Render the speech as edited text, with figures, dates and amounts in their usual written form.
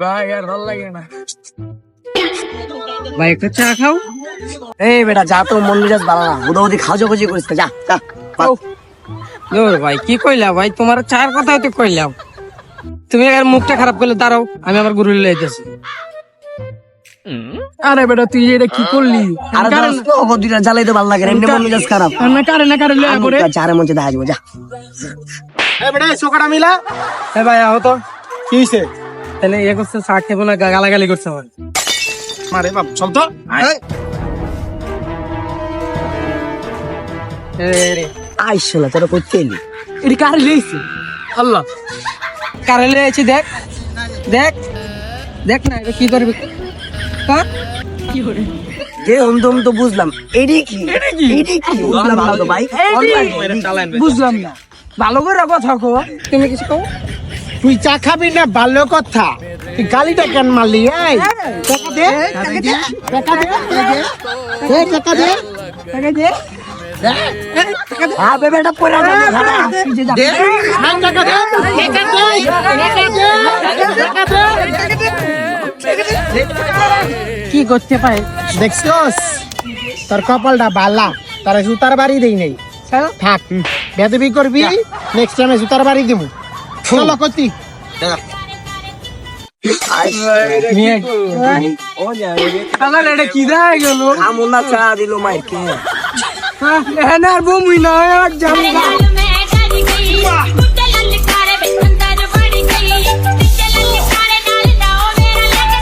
ভাই আর ভালো লাগে না। ভাই একটা চা খাও। এই বেটা যা, তো মন মেজাজ ভালো না, হুদাহুদি খাওয়াজি করিস না, যা যা। জোর ভাই কি কইলা ভাই, তোমার চার কথা তো কইলাম, তুমি আর মুখটা খারাপ করলে দাঁড়াও, আমি আবার গুরু লইতেছি। আরে বেটা তুই এটা কি করলি? আরে দোস্ত দুইটা জ্বালাইতে ভালো লাগে, এমনি মন মেজাজ খারাপ। কারে লয়া করে চারে মঞ্চে দেখা যাবো, যা। এই বেটা চোখাটা মিলা। এ ভাই আহো তো। কি হইছে? তাহলে ইয়ে করছে, চা খেবো না, গালাগালি করছে আমার। মারে বাপ চল তো। আইসলা তোরা করতে এলি? এটা কারে লইছে? আল্লাহ কারে লইছি, দেখ দেখ দেখ না এটা কি করবি। হ্যাঁ? যে হম তো বুঝলাম, এডি কি এডি কি বুঝলাম না তো ভাই। বুঝলাম না, ভালো করে কথা কো, তুমি কিছু কও। তুই চা খাবি না ভালো কথা, তুই গালিটা কেন মারলি? এই টাকা দে, টাকা দে, টাকা দে, টাকা দে, টাকা দে। হ্যাঁ বেটা পড়া যাবে, তুই যে যাবি। টাকা দে, টাকা দে, টাকা দে, টাকা দে। কি করতে পারে দেখছস তোর কপালটা বালা, তারা জুতার বাড়ি দেই নাই। থাক বেদবি করবি, নেক্সট টাইমে জুতার বাড়ি দিব। চলো কতি এটা কি দেয় গেল, আমুনা চা দিল মাইকে। হ্যাঁ আর বমুই না জামুগা।